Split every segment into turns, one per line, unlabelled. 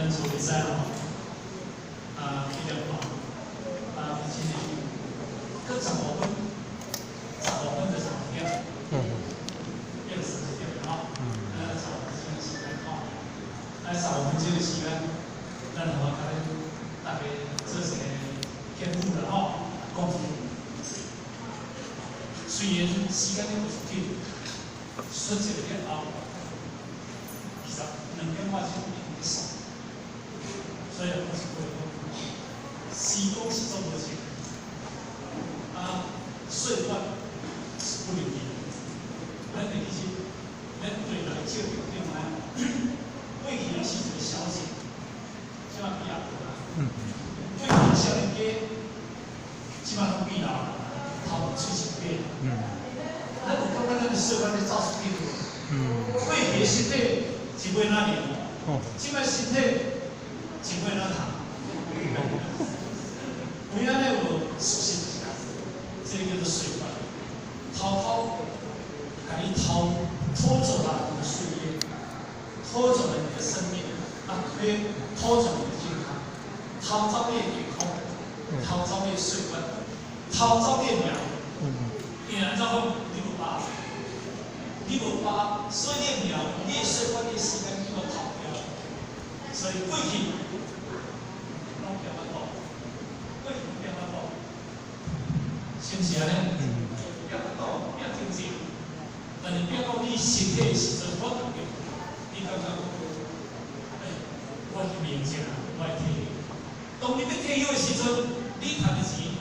咱就会使咯。比较好。今年各15分就2点，约10点吼。15分钟时间吼，15分钟的时间，咱好甲大家做一个添补啦吼，讲。虽然时间有紧，顺一个了后，22点半就已经结束，所以我是觉得时光是做无情，岁月是不留的。咱其实，咱对人少重点过去咱是一个小姐，即摆比较大啦。过去少年家，即摆拢变老了。头出身体，咱有感觉咱的岁月在走出去过去的身体一尾那年，即摆身体一尾那长，有安尼有熟悉一下，这个叫做岁月，偷甲你偷走了你的岁月，偷走了你的生命，去偷走你的健康，偷走你的健康，偷走你的岁月。偷走你命，因为按照讲，你无把，所以你命，你的岁月、你的时间，你都偷掉。所以过去拢变法度，过去变法度，是毋是安尼？变法度变经济，但是变到你身体的时阵，我感觉，你感觉，我是明显啊，我会退休。当你要退休的时阵，你赚的钱。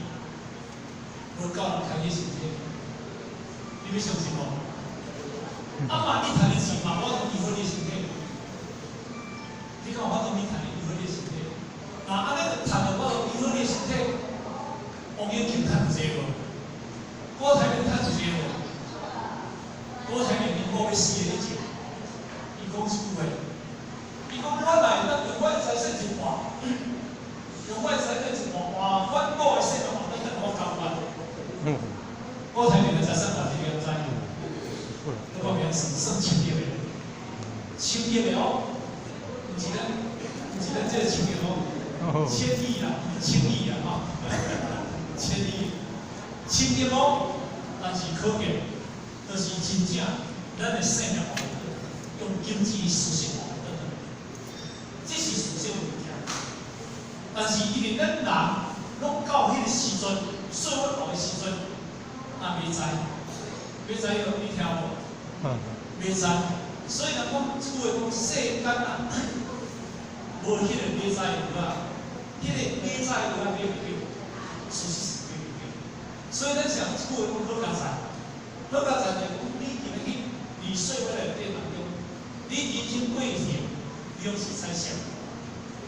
无够人开起身体，你要相信无？嘛，你赚的钱嘛，我都离婚你身体，你讲我都没赚离婚你身体，安尼就赚了我离婚你身体，王永庆赚济无？郭台铭赚济无？郭台铭民国要死的以前，伊讲一句话，伊讲我来当用我的财产一半，用我的财产一半换我的生命，我等我交换。郭台铭的财产大体了知影，那方面算千亿的，千亿的哦，唔是咱这个千亿哦，千亿啦，千亿啊哈，千亿哦，但是可见，就是真正咱的生命用经济实现得到，这是事实物件。但是因为咱人拢到迄个时阵。岁月老的时阵，袂知哦，你听无？袂知，所以人讲即句话讲世间啊，无迄个袂知有啊，迄个袂知有啊买袂着，事实是买袂着。所以咱想即句话讲好加财，好加财就讲你今日去二岁尾内底当中，你人生过程你拢是彩色，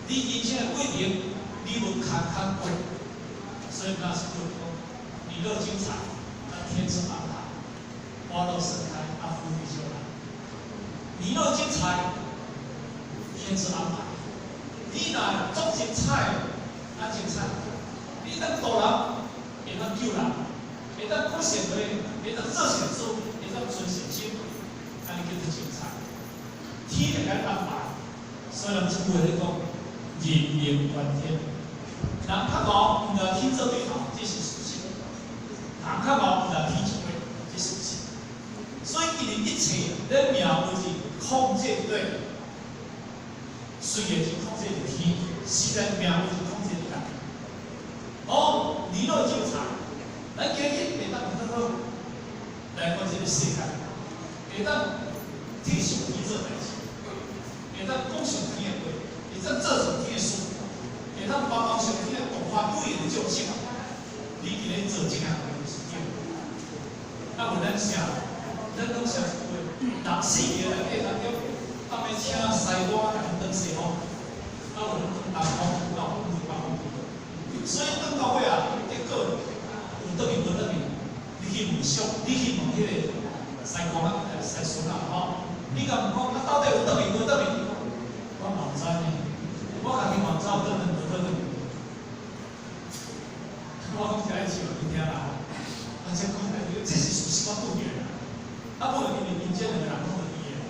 你人生的过程你无坎过。所以那是讲，你若精彩，那天生安排，花若盛开，蝴蝶就来。你若精彩，天生安排。你若足精彩，那精彩。你当大人，会当救人，会当讲善话，会当做善事，会当存善心，安尼叫做精彩。天就该安排，所以人即句话咧讲，人命关天。人较敖，毋着天做对头，这是事实；人较敖，毋着天做对，这是事实。所以，其实一切，咱命运是控制不对，虽然是控制着天，实在命运是控制着人。你若精彩，咱今日会当好好来管这个世界，会当替上天做代志，会当讲上天的话，会当做上天的事。会当帮忙上天的动画贵的救星，你今日做这样的事情，无咱啥，咱拢啥句话，人死了内底当中，后面请西瓜甲伊当西方，无东方到北方，所以当到尾啊，结果有倒面无倒面，你去问俗，你去问迄个西瓜西孙啊吼，你甲问讲，到底有倒面无倒面？我嘛毋知呢，我家己嘛毋知有倒面。我讲一个笑你听啦，这讲这是事实，我拄着啦。无因为民间两个人讲的伊个，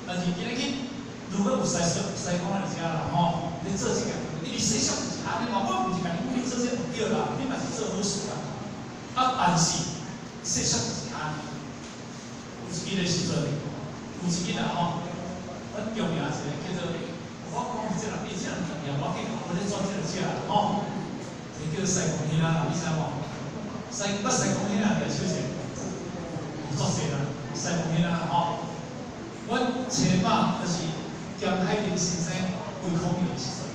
但是今日去如果有西方来遮啦吼，你做这个，你细小是安尼嘛，我唔是讲你做这唔对啦，你嘛是做好事啦。啊，但是细小是安尼，有一日的时阵，有一日啊吼，阮中央一个叫做，我讲这人，你这人重要，我去我咧做这个只吼，就叫西贡兄啊，你知无？西贡兄啊，就手势，作势啦，西贡兄啊吼。 阮车马就是兼海林先生胃口面的时阵，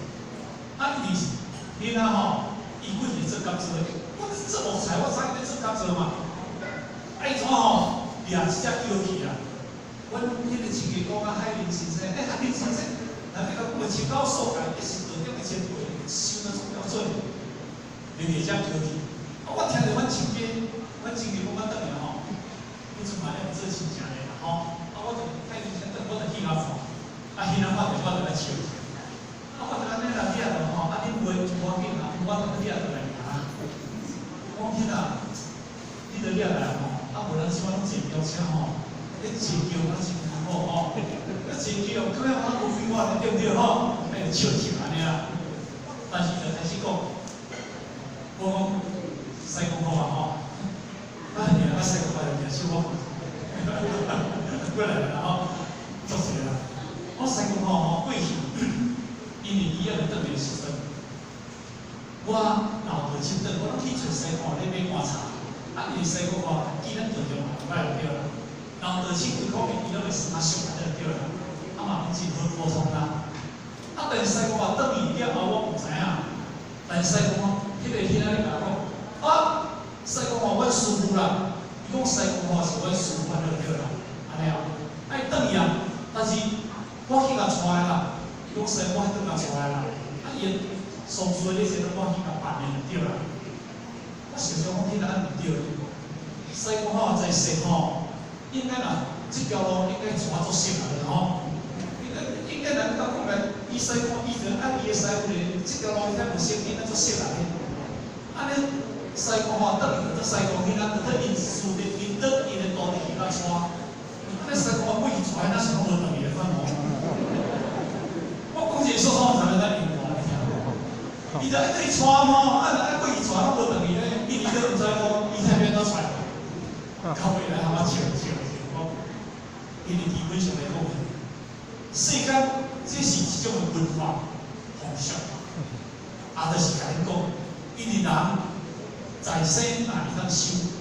啊，你啊吼，伊几年做工作，我做木材，我早起咧做工作嘛。啊，伊怎吼掠一只药去啊？阮迄个亲戚讲啊，海林先生，海林先生，那个我青岛所界一时道点个前辈，收得足标准，掠一只药去。啊，我听着阮亲戚讲我等下吼，你阵嘛咧做亲戚咧啦吼。 我就海林先生，我就去甲看，啊，迄人我就来笑，啊，我就安尼啦，你啊就吼，啊，你袂无要紧啦，我就你啊就来拿，我讲啊，你就掠来吼，啊，无人即摆拢坐轿车吼，你坐轿啊真好吼，啊坐轿，咁样我无废话对不对吼？哎，笑笑安尼啦，但是就开始讲，我讲西贡好啊吼，啊，你啊西贡话就变笑我。 过来了，然后做事啦。我西贡吼过去，因为伊要转来时阵，我老爸亲等，我拢去找西贡咧买棺茶。啊，因为西贡吼，既然着着嘛，歹就对啦。老爸亲几方面，伊拢会算啊俗就对啦。啊嘛，真好沟通啦。啊，但是西贡话转去了后，我唔知影。但是西贡吼，迄个兄仔咧甲我讲，啊，西贡话阮师傅啦，伊讲西贡话是阮师傅就对啦。 安尼哦，哎，转去啊！但是我去甲带啦，伊讲西我去甲带啦，啊，伊上次咧时阵我去甲办的对啦。我想想，我去哪唔对？西贡吼在西吼，应该啦，这条路应该带做熟啦吼。应该人家讲来，伊西贡伊就按伊的师傅咧，这条路应该无熟，应该做熟啦。安尼西贡吼，转去做西贡去咱做因事的因倒伊的道理去甲带。 那西贡话几出来，那是我等伊来看我。我讲一个说法，才能咱明白，你听无？伊就爱对带嘛，爱过去带，我无等伊咧，伊都唔知我，伊太变哪出来？到尾来，我笑，我，因为基本上来讲，世间这是一种文化风俗，啊，就是甲你讲，因为人在生哪里当修，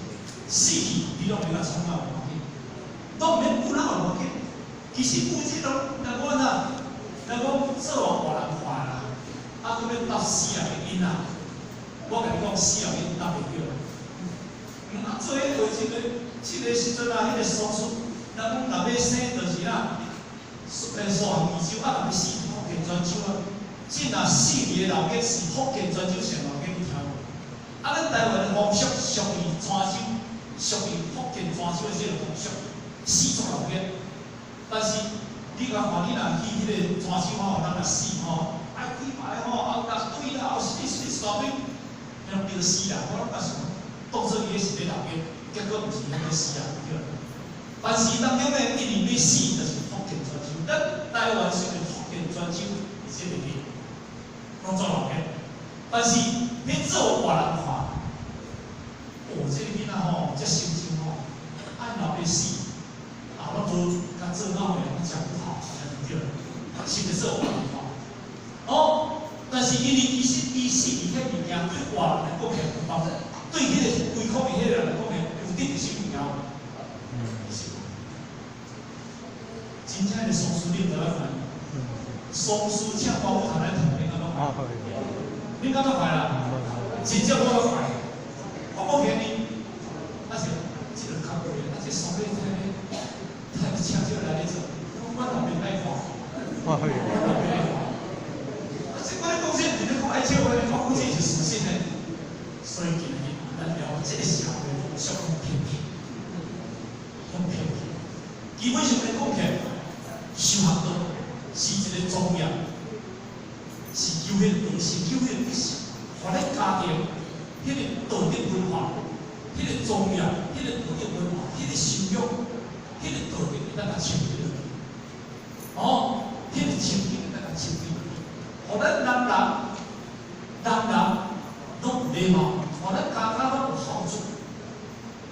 死去你拢袂甲创造。 都免顾那么多，其实顾这种，那我呐，那我做外人看啦，啊，佮要搭死人个囡仔，我甲你讲死人囡搭袂着。啊，做迄个这个时阵啊，迄个手术，咱讲若要生就是啦，数行二周啊，若要死福建泉州啊，即若死去个老家是福建泉州上老家你听无？啊，咱台湾的风俗属于泉州，属于福建泉州的这个风俗。 死做老个，但是你讲看你若去迄个泉州吼，人若死吼，啊几排吼，后搭腿啦，后是啥物，迄种叫死啦。我拢甲想，当作伊是咧老个，结果毋是迄个死啊，对。但是当中咧，因为要死就是福建泉州，咱台湾是个福建泉州这个地，拢做老个，但是要做外人看，哦，这个囡仔吼，这心情吼，按老要死。 我做他做那个，我讲不好，对了，是不是我文化？哦，但是因为伊是伊遐物件对外人来讲起不方便，对迄个胃口面迄个人来讲起，有啲就是物件。真正的松树你唔知影，松树请保护台来听，你感觉快？你感觉快啦？真正我快，我无骗你，那是这个较贵，那是松树太。 他就抢救来的时候，我老没办法，我老没办法。这我的贡献，你的爱情，我的贡献是属性的，所以今日咱聊这个社会相当偏僻，很偏僻。基本上来讲起，修学道是一个宗教，是求迄个是求迄个活在家庭，迄个道德文化，迄个宗教，迄个道德文化，迄个修养。 迄个道德，咱甲树立，哦，迄个树立，咱甲树立，互互咱人拢有礼貌，互咱家家拢有好处。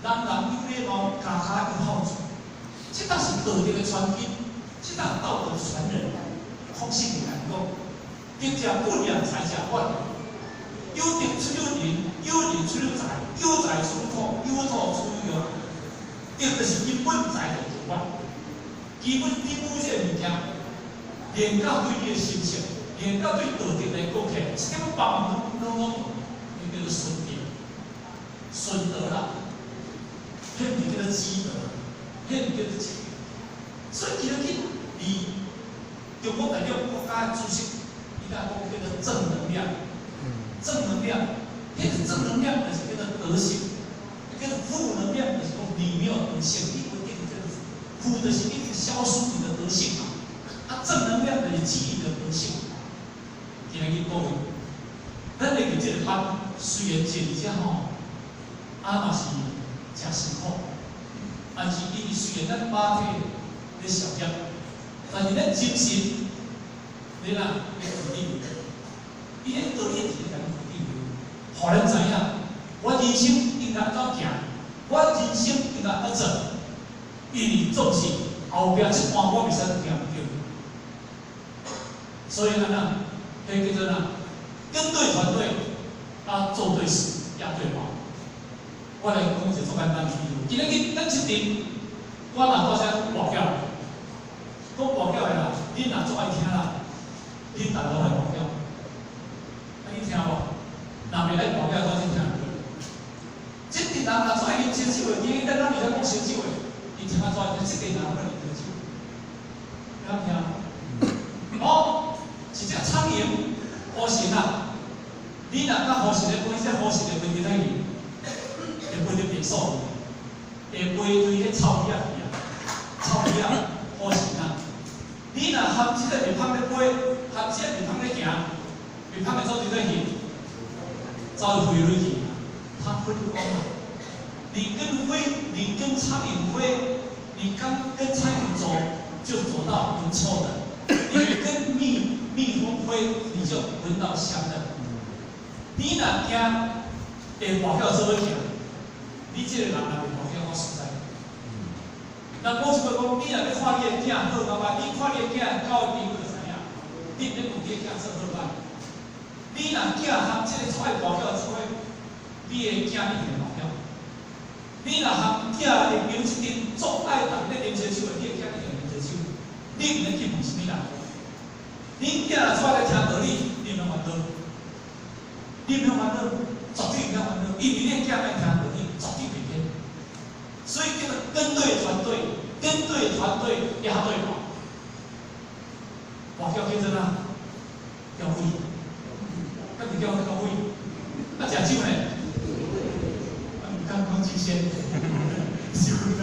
人有礼貌，家家有好处。这当是道德的传承，这当道德传人。孔子就讲，德者不良，才者万良。有德出有仁，有仁出有才，有才出有土，有土出有用。德就是基本才的主管，基本你某些物件，连到对你的心性，连到对道德的贡献，这个帮拢叫做顺德，顺德啦，迄唔叫做积德，迄唔叫做积德。所以今日你中国大陆国家的主席，伊甲讲叫做正能量，正能量，迄个正能量就是叫做德性。叫做负能量，就是讲你没有德性，你不一定叫做负的是一直消除你的德性嘛。啊，正能量就是激励的德性。今日各位，咱来个这个班，虽然坐伫遮吼，嘛是诚辛苦，但是伊虽然咱马体咧小业，但是咱精神，你若咧肯定，伊咧道理是咱肯定，互咱知影，我人生。应该怎行？我人生应该怎做？因为总是后壁这关我袂使行唔对。所以安那，迄叫做哪？跟对团队，做对事，也对话。我来讲一个足简单的例子。今日咱一阵，我若到遮跋筊，讲跋筊的啦，恁若足爱听啦，恁大家来跋筊，你听无？若袂来跋筊，我先听。这阵人若做爱啉烧酒的，今日咱袂使讲烧酒的，伊听做爱听，这阵人不啉烧酒，有听？哦，是只苍蝇，好神啊！你若甲好神的飞，这好神的飞伫哪里？会飞到别墅里，会飞对迄草叶去啊，草叶好神啊！你若含这个面芳咧飞，含这个面芳咧行，面芳会走伫哪去？走去飞落去。他会光啊！你跟苍蝇飞，你跟苍蝇走，就走到不臭的；你跟蜜蜂飞，你就闻到香的。你若惊会跋筊做伙行，你这个人若袂跋筊，我实在。那我是讲，你若要看你的囝好老板，你看你的囝教育比就知影，你免有你的囝做好老板。你若囝含这个出来跋筊做伙。你的囝一定会跋筊。你若含囝会表一阵足爱同咧啉烧酒的，你的囝一定会啉烧酒。你毋免去问什么人。恁囝若出来听道理，你毋免烦恼。你毋免烦恼，绝对毋免烦恼，因为恁囝爱听道理，绝对袂骗。所以叫做跟对团队，跟对团队也对话。跋筊叫做哪？叫胃，甲你叫胃，食酒呢？刚刚极限，是不是？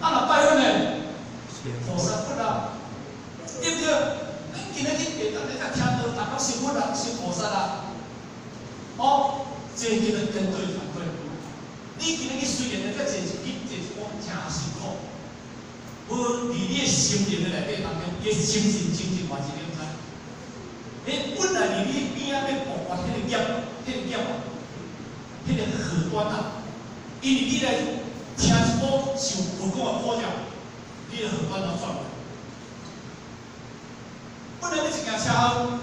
若拜阮呢？菩萨不啦，对不对？咱今日去下当咧，听到大家修佛人、修菩萨啦，哦，这叫做跟对团队。你今日去虽然咧，坐一碗真辛苦，无伫你的心灵的内底当中，伊心神真正完全了解。本来伫你边仔要爆发迄个业，迄个荷官啊，因为你来听一部受佛教的考教，你的荷官就转。本来你一件车好，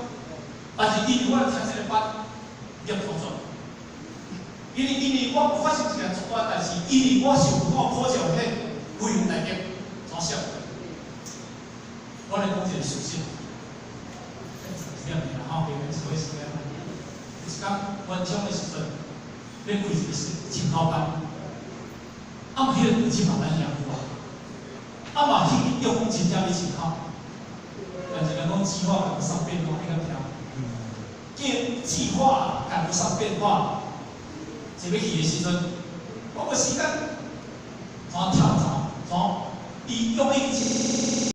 但是因为我听这个班，业就转。因为我发生一件作单，但是因为我受佛教考教的迄内容来业怎少？我来讲一个事实。2年啦，吼，平均1个时间。一天晚上的时阵。要开一个青考班，迄个200万人有啊，嘛迄个用真正咧青考，但是讲计划赶不上变化，你敢听？计划赶不上变化，就要去的时阵，我个时间怎透早，伊用伊。